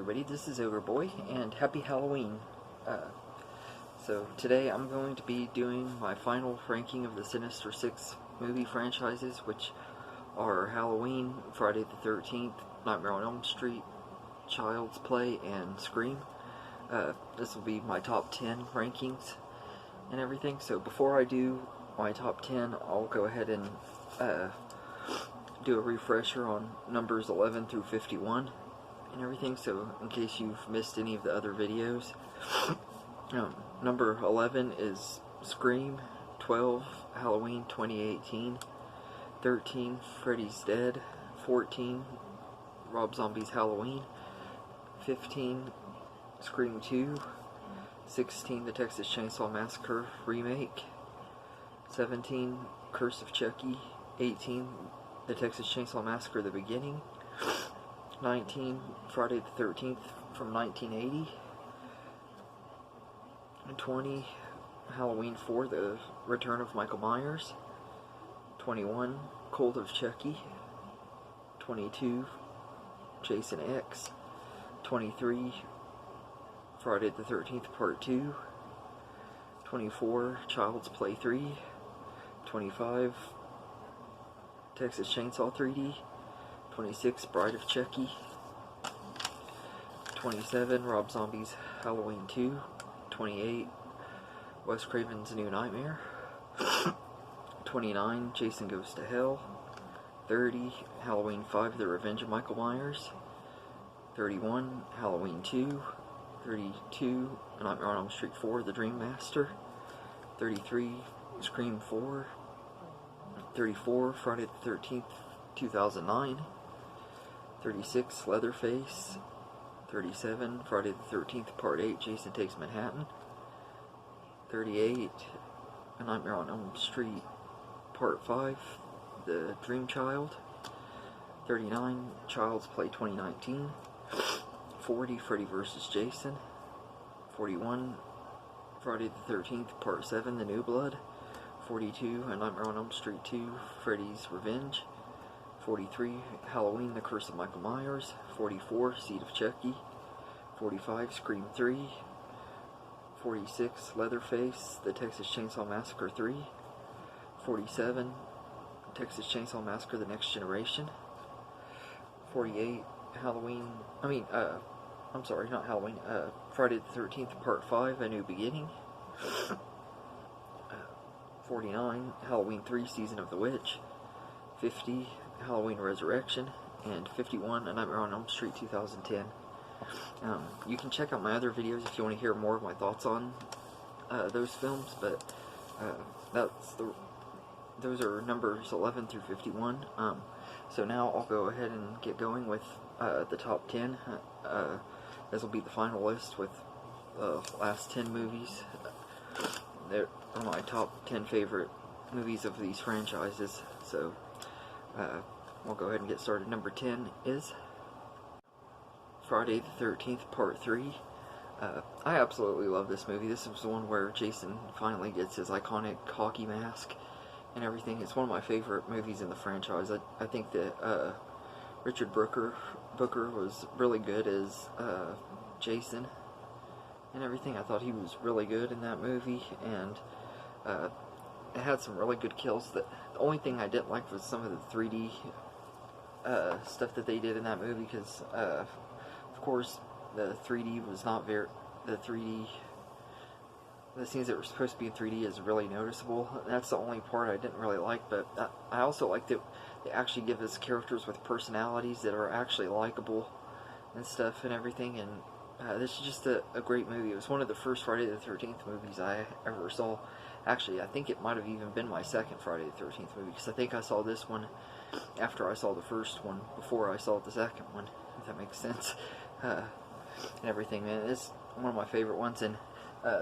everybody, this is Overboy, and happy Halloween. So today I'm going to be doing my final ranking of the Sinister 6 movie franchises, which are Halloween, Friday the 13th, Nightmare on Elm Street, Child's Play, and Scream. This will be my top 10 rankings and everything. So before I do my top 10, I'll go ahead and do a refresher on numbers 11 through 51 and everything, so in case you've missed any of the other videos. Number 11 is Scream, 12 Halloween 2018, 13 Freddy's Dead, 14 Rob Zombie's Halloween, 15 Scream 2, 16 The Texas Chainsaw Massacre Remake, 17 Curse of Chucky, 18 The Texas Chainsaw Massacre The Beginning, 19 Friday the 13th from 1980, 20 Halloween 4 The Return of Michael Myers, 21 Cult of Chucky, 22 Jason X, 23 Friday the 13th Part 2, 24 Child's Play 3, 25 Texas Chainsaw 3D, 26 Bride of Chucky, 27 Rob Zombie's Halloween 2, 28 Wes Craven's New Nightmare, 29 Jason Goes to Hell, 30 Halloween 5 The Revenge of Michael Myers, 31 Halloween 2, 32 Nightmare on Elm Street 4 The Dream Master, 33 Scream 4, 34 Friday the 13th 2009, 36 Leatherface, 37 Friday the 13th Part 8 Jason Takes Manhattan, 38 A Nightmare on Elm Street Part 5 The Dream Child, 39 Child's Play 2019, 40 Freddy vs. Jason, 41 Friday the 13th Part 7 The New Blood, 42 A Nightmare on Elm Street 2 Freddy's Revenge, 43 Halloween The Curse of Michael Myers, 44 Seed of Chucky, 45 Scream 3, 46 Leatherface The Texas Chainsaw Massacre 3, 47 Texas Chainsaw Massacre The Next Generation, 48 Friday the 13th Part 5 A New Beginning, 49 Halloween 3 Season of the Witch, 50 Halloween Resurrection, and 51 A Nightmare on Elm Street 2010. You can check out my other videos if you want to hear more of my thoughts on those films, but those are numbers 11 through 51. So now I'll go ahead and get going with the top 10. This will be the final list with the last 10 movies. They're my top 10 favorite movies of these franchises. So we'll go ahead and get started. Number 10 is Friday the 13th Part 3. I absolutely love this movie. This is the one where Jason finally gets his iconic hockey mask and everything. It's one of my favorite movies in the franchise. I think that Richard Booker was really good as Jason and everything. I thought he was really good in that movie, and it had some really good kills. The only thing I didn't like was some of the 3D stuff that they did in that movie, because of course the 3D was not very, the scenes that were supposed to be in 3D is really noticeable. That's the only part I didn't really like, but I also like that they actually give us characters with personalities that are actually likable and stuff and everything, and this is just a great movie. It was one of the first Friday the 13th movies I ever saw. Actually, I think it might have even been my second Friday the 13th movie, because I think I saw this one after I saw the first one, before I saw the second one, if that makes sense, and everything, man. It's one of my favorite ones, and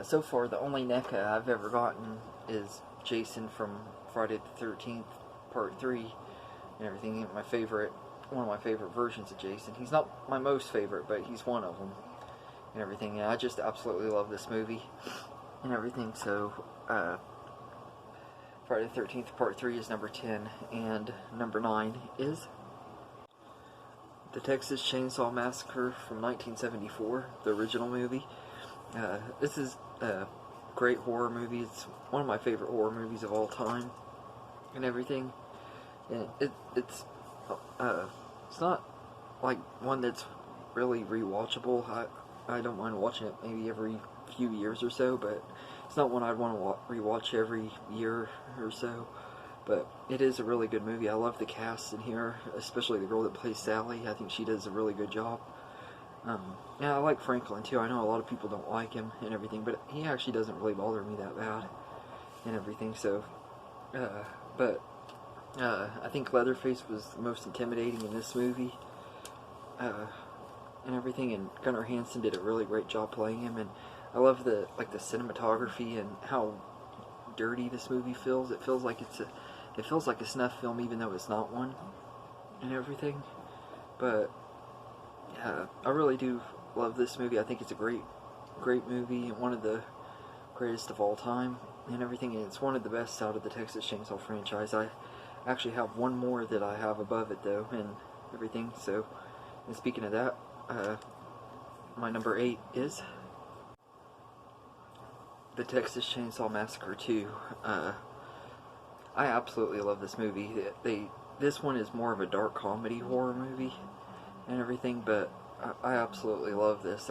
so far the only NECA I've ever gotten is Jason from Friday the 13th Part 3 and everything. One of my favorite versions of Jason. He's not my most favorite, but he's one of them and everything. And I just absolutely love this movie and everything. So Friday the 13th Part 3 is number 10, and number 9 is The Texas Chainsaw Massacre from 1974, the original movie. This is a great horror movie. It's one of my favorite horror movies of all time, and everything. And it's not like one that's really rewatchable. I don't mind watching it maybe every few years or so, but it's not one I'd want to rewatch every year or so. But it is a really good movie. I love the cast in here, especially the girl that plays Sally. I think she does a really good job. Yeah, I like Franklin too. I know a lot of people don't like him and everything, but he actually doesn't really bother me that bad and everything. So, I think Leatherface was the most intimidating in this movie and everything. And Gunnar Hansen did a really great job playing him. And I love the cinematography and how dirty this movie feels. It feels like a snuff film, even though it's not one, and everything. But I really do love this movie. I think it's a great movie, and one of the greatest of all time, and everything. And it's one of the best out of the Texas Chainsaw franchise. I actually have one more that I have above it though, and everything. So, and speaking of that, my number 8 is The Texas Chainsaw Massacre 2. I absolutely love this movie. This one is more of a dark comedy horror movie and everything, but I absolutely love this.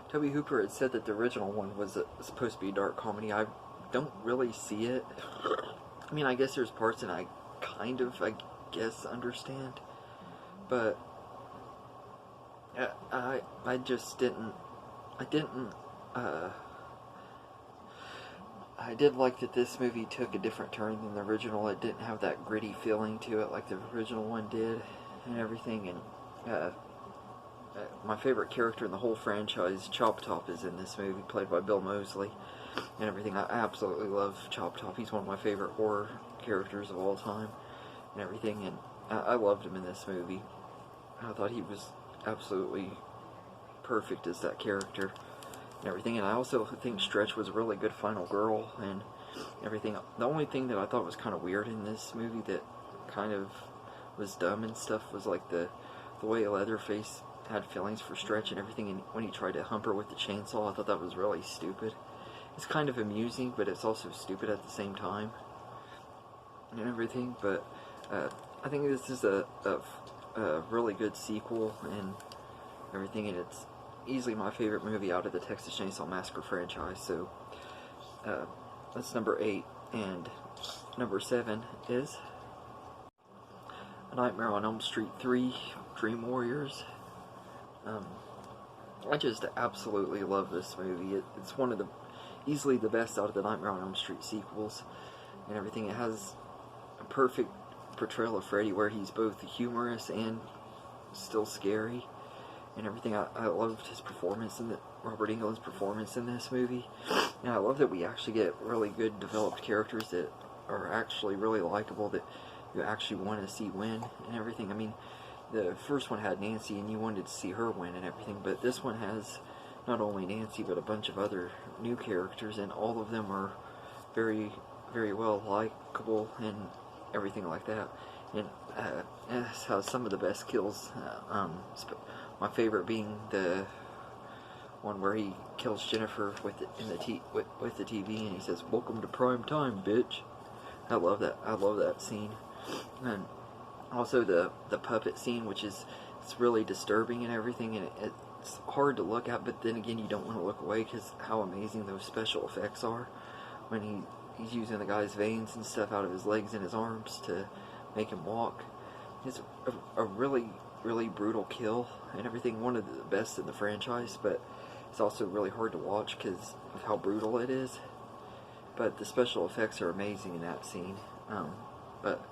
Toby Hooper had said that the original one was supposed to be a dark comedy. I don't really see it. I mean, I guess there's parts that I guess understand, but I just didn't. I did like that this movie took a different turn than the original. It didn't have that gritty feeling to it like the original one did and everything. And my favorite character in the whole franchise, Chop Top, is in this movie, played by Bill Moseley and everything. I absolutely love Chop Top. He's one of my favorite horror characters of all time and everything. And I loved him in this movie. I thought he was absolutely perfect as that character and everything. And I also think Stretch was a really good final girl and everything. The only thing that I thought was kind of weird in this movie that kind of was dumb and stuff was like the way Leatherface had feelings for Stretch and everything, and when he tried to hump her with the chainsaw, I thought that was really stupid. It's kind of amusing, but it's also stupid at the same time and everything. But I think this is a really good sequel and everything, and it's easily my favorite movie out of the Texas Chainsaw Massacre franchise. So that's number 8, and number 7 is A Nightmare on Elm Street 3, Dream Warriors. I just absolutely love this movie. It's one of easily the best out of the Nightmare on Elm Street sequels and everything. It has a perfect portrayal of Freddy where he's both humorous and still scary and everything. I loved his performance Robert Englund's performance in this movie. And I love that we actually get really good developed characters that are actually really likable, that you actually want to see win and everything. I mean, the first one had Nancy and you wanted to see her win and everything, but this one has not only Nancy but a bunch of other new characters, and all of them are very, very well likable and everything like that. And it has some of the best kills. My favorite being the one where he kills Jennifer with the TV, and he says, "Welcome to prime time, bitch." I love that. I love that scene. And also the puppet scene, which it's really disturbing and everything, and it's hard to look at, but then again you don't want to look away because how amazing those special effects are when he's using the guy's veins and stuff out of his legs and his arms to make him walk. It's a really, really brutal kill and everything, one of the best in the franchise, but it's also really hard to watch because of how brutal it is. But the special effects are amazing in that scene. But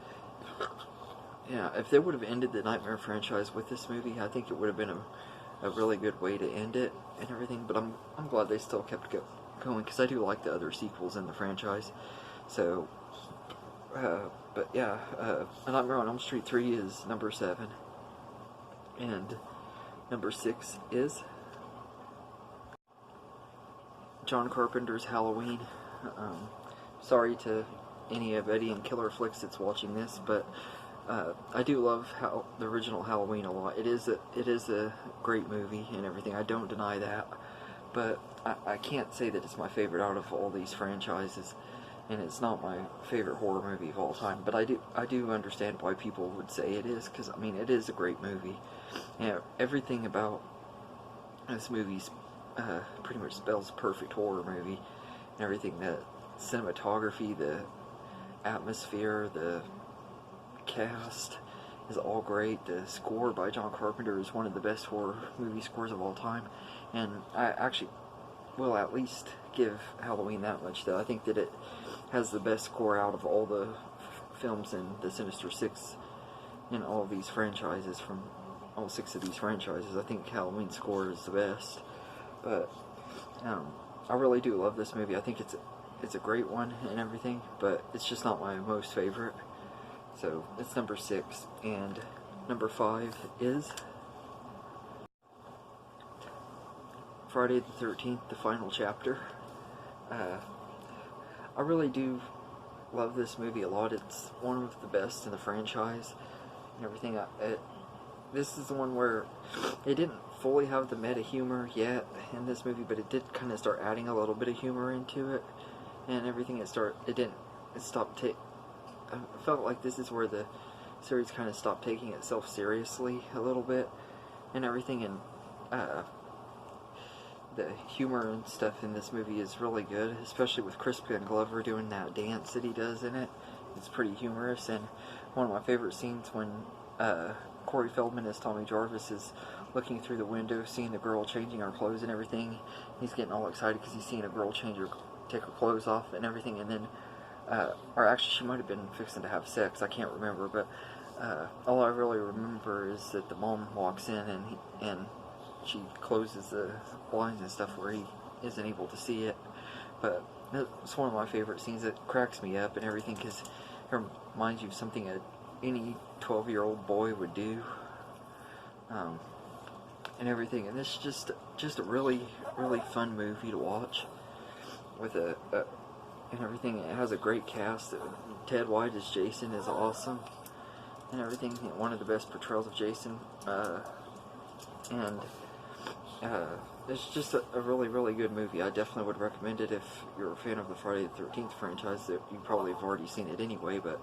yeah, if they would have ended the Nightmare franchise with this movie, I think it would have been a really good way to end it and everything. But I'm glad they still kept going because I do like the other sequels in the franchise. So, but yeah, A Nightmare on Elm Street 3 is number 7, and number 6 is John Carpenter's Halloween. Sorry to any of Eddie and Killer Flicks that's watching this, but I do love the original Halloween a lot. It is a great movie and everything. I don't deny that, but I can't say that it's my favorite out of all these franchises, and it's not my favorite horror movie of all time. But I do understand why people would say it is, because I mean it is a great movie. And everything about this movie pretty much spells perfect horror movie, and everything. The cinematography, the atmosphere, the cast is all great. The score by John Carpenter is one of the best horror movie scores of all time, and I actually will at least give Halloween that much, though. I think that it has the best score out of all the films in the Sinister Six in all of these franchises. From all 6 of these franchises, I think Halloween's score is the best. But I really do love this movie. I think it's a great one and everything, but it's just not my most favorite. So it's number 6, and number 5 is Friday the 13th, the final chapter. I really do love this movie a lot. It's one of the best in the franchise and everything. This is the one where it didn't fully have the meta humor yet in this movie, but it did kind of start adding a little bit of humor into it and everything. I felt like this is where the series kind of stopped taking itself seriously a little bit and everything, and the humor and stuff in this movie is really good, especially with Crispin Glover doing that dance that he does in it. It's pretty humorous, and one of my favorite scenes when Corey Feldman as Tommy Jarvis is looking through the window, seeing the girl changing her clothes and everything. He's getting all excited because he's seeing a girl take her clothes off and everything, and then or actually she might have been fixing to have sex, I can't remember, but all I really remember is that the mom walks in and she closes the blinds and stuff where he isn't able to see it. But it's one of my favorite scenes. That cracks me up and everything because it reminds you of something any 12-year-old boy would do, and everything. And it's just a really fun movie to watch with and everything. It has a great cast. Ted White as Jason is awesome and everything. One of the best portrayals of Jason, and it's just a really good movie. I definitely would recommend it if you're a fan of the Friday the 13th franchise. That you probably have already seen it anyway, but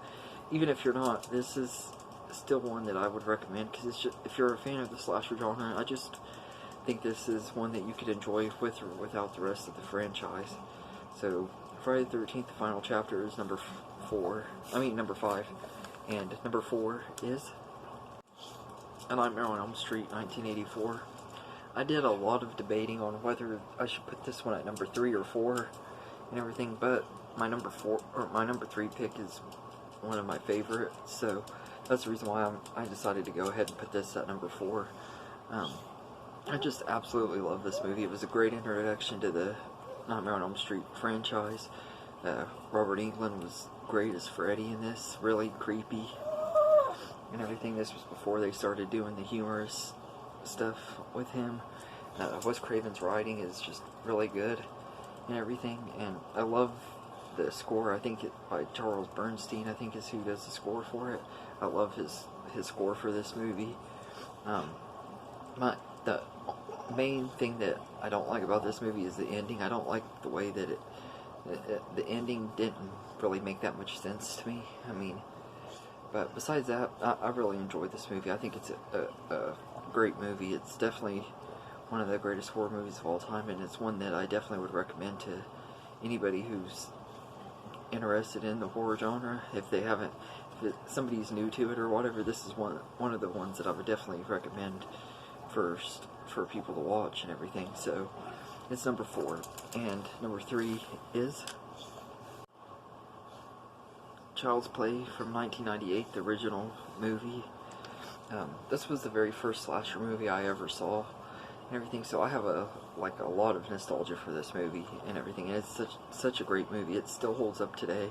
even if you're not, this is still one that I would recommend, because if you're a fan of the slasher genre, I just think this is one that you could enjoy with or without the rest of the franchise. So Friday the 13th, the final chapter, is number 5, and number 4 is A Nightmare on Elm Street, 1984. I did a lot of debating on whether I should put this one at number 3 or 4 and everything, but my number 3 pick is one of my favorites, so that's the reason why I decided to go ahead and put this at number 4. I just absolutely love this movie. It was a great introduction to the Nightmare on Elm Street franchise. Robert Englund was great as Freddy in this, really creepy and everything. This was before they started doing the humorous stuff with him. Wes Craven's writing is just really good and everything, and I love the score. I think by Charles Bernstein, I think is who does the score for it. I love his score for this movie. The main thing that I don't like about this movie is the ending. I don't like the way that the ending didn't really make that much sense to me. I mean, but besides that, I really enjoyed this movie. I think it's a great movie. It's definitely one of the greatest horror movies of all time, and it's one that I definitely would recommend to anybody who's interested in the horror genre. If somebody's new to it or whatever, this is one of the ones that I would definitely recommend first for people to watch and everything. So it's number 4, and number 3 is Child's Play from 1998, the original movie. This was the very first slasher movie I ever saw and everything, so I have a lot of nostalgia for this movie and everything, and it's such a great movie. It still holds up today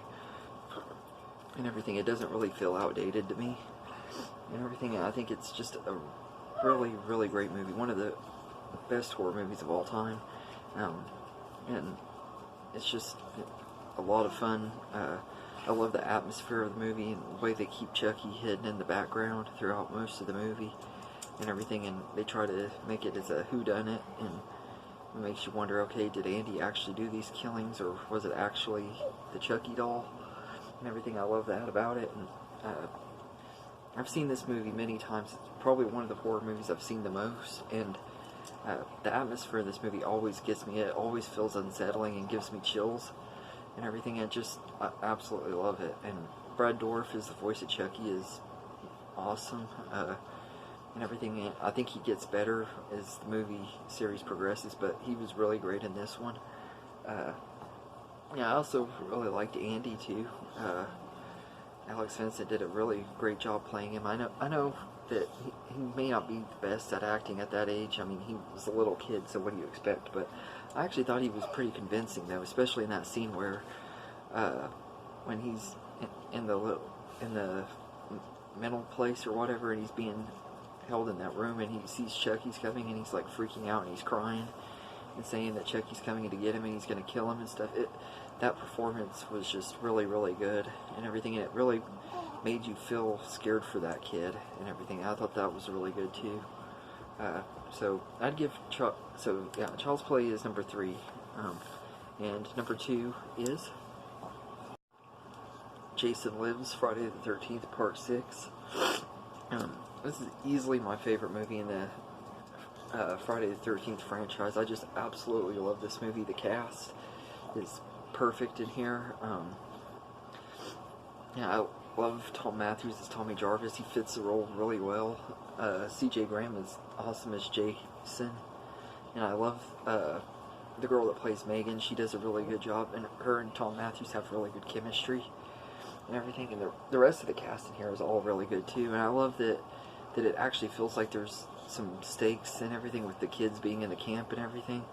and everything. It doesn't really feel outdated to me and everything. I think it's just a really great movie, one of the best horror movies of all time, and it's just a lot of fun. I love the atmosphere of the movie and the way they keep Chucky hidden in the background throughout most of the movie and everything, and they try to make it as a whodunit, and it makes you wonder, okay, did Andy actually do these killings, or was it actually the Chucky doll and everything. I love that about it. And I've seen this movie many times. It's probably one of the horror movies I've seen the most, and the atmosphere of this movie always gets me. It always feels unsettling and gives me chills and everything. I absolutely love it. And Brad Dourif is the voice of Chucky, is awesome and everything. And I think he gets better as the movie series progresses, but he was really great in this one. Yeah, I also really liked Andy too. Alex Vincent did a really great job playing him. I know that he may not be the best at acting at that age. I mean, he was a little kid, so what do you expect? But I actually thought he was pretty convincing, though, especially in that scene where when he's in the mental place or whatever, and he's being held in that room, and he sees Chucky's coming, and he's like freaking out, and he's crying and saying that Chucky's coming to get him and he's going to kill him and stuff. That performance was just really, really good and everything, and it really made you feel scared for that kid and everything. I thought that was really good too. So I'd give Child's Play is number 3, and number 2 is Jason Lives, Friday the 13th, Part 6. This is easily my favorite movie in the Friday the 13th franchise. I just absolutely love this movie. The cast is perfect in here. Yeah, I love Tom Matthews as Tommy Jarvis. He fits the role really well. C.J. Graham is awesome as Jason, and I love the girl that plays Megan. She does a really good job, and her and Tom Matthews have really good chemistry and everything. And the rest of the cast in here is all really good too. And I love that it actually feels like there's some stakes and everything with the kids being in the camp and everything.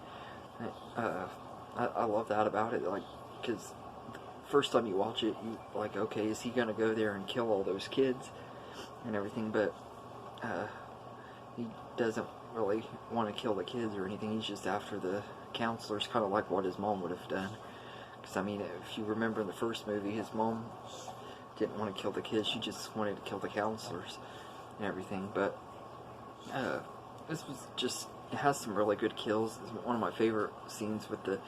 I love that about it, like, because the first time you watch it, you like, okay, is he gonna go there and kill all those kids and everything? But he doesn't really want to kill the kids or anything. He's just after the counselors, kind of like what his mom would have done. Because I mean, if you remember in the first movie, his mom didn't want to kill the kids; she just wanted to kill the counselors and everything. But this was just, it has some really good kills. It's one of my favorite scenes with the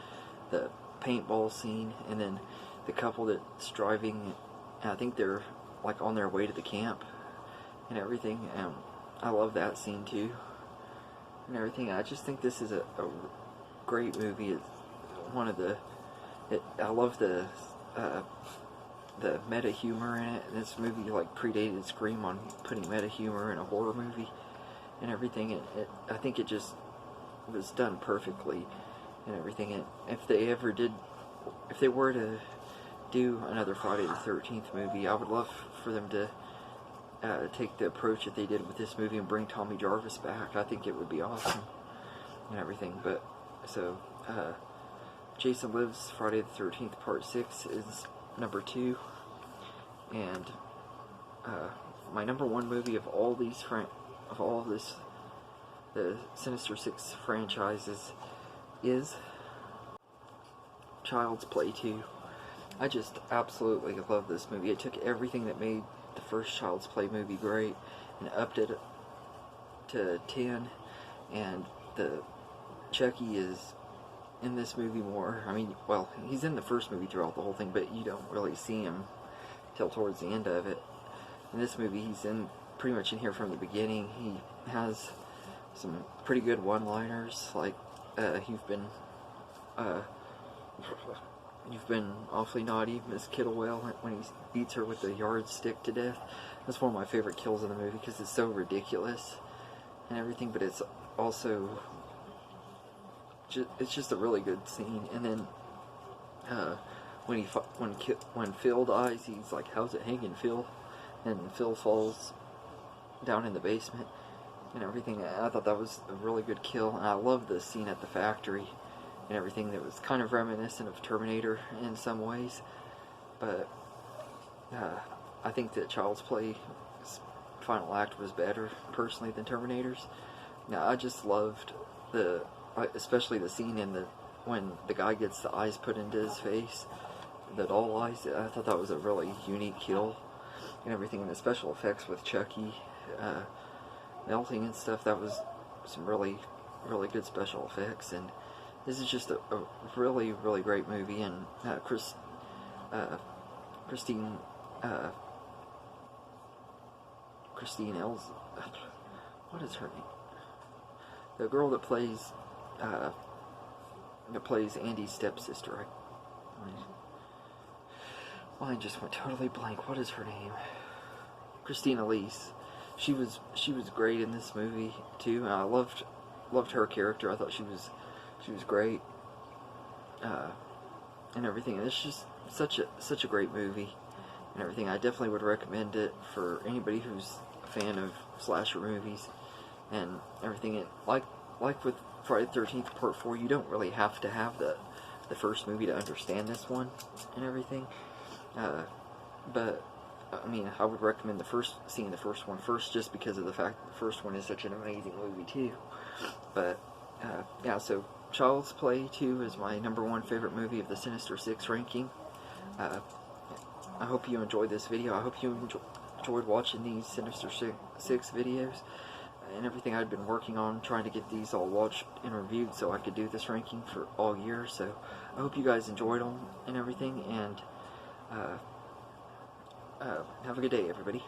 paintball scene, and then the couple that's driving, and I think they're like on their way to the camp and everything. I love that scene too and everything. I just think this is a great movie. It's one of I love the meta humor in it. And this movie like predated Scream on putting meta humor in a horror movie and everything. I think it just was done perfectly and everything. And if they were to do another Friday the 13th movie, I would love for them to take the approach that they did with this movie and bring Tommy Jarvis back. I think it would be awesome and everything. But so Jason Lives, Friday the 13th, Part 6 is number 2, and my number 1 movie of all these the Sinister 6 franchises is Child's Play 2. I just absolutely love this movie. It took everything that made the first Child's Play movie great and upped it to 10, and the Chucky is in this movie more. I mean, well, he's in the first movie throughout the whole thing, but you don't really see him till towards the end of it. In this movie, he's pretty much in here from the beginning. He has some pretty good one-liners, like you've been awfully naughty, Miss Kittlewell, when he beats her with the yardstick to death. That's one of my favorite kills in the movie because it's so ridiculous and everything, but it's also it's just a really good scene. And then when Phil dies, he's like, "How's it hanging, Phil?" And Phil falls down in the basement and everything. I thought that was a really good kill, and I love the scene at the factory and everything. That was kind of reminiscent of Terminator in some ways, but I think that Child's Play's final act was better personally than Terminator's. Now, I just loved especially the scene when the guy gets the eyes put into his face. the doll eyes. I thought that was a really unique kill and everything. And the special effects with Chucky melting and stuff, that was some really good special effects. And this is just a really great movie. And Christine Els, what is her name? The girl that plays Andy's stepsister. Mine just went totally blank. What is her name? Christine Elise. She was great in this movie too. And I loved her character. I thought she was great, and everything. And it's just such a great movie and everything. I definitely would recommend it for anybody who's a fan of slasher movies and everything. And like with Friday the 13th Part 4, you don't really have to have the first movie to understand this one and everything. But I mean, I would recommend seeing the first one first, just because of the fact that the first one is such an amazing movie too. But yeah, so Child's Play 2 is my #1 favorite movie of the Sinister 6 ranking. I hope you enjoyed this video. I hope you enjoyed watching these Sinister 6 videos and everything. I'd been working on trying to get these all watched and reviewed so I could do this ranking for all year. So I hope you guys enjoyed them and everything. And have a good day, everybody.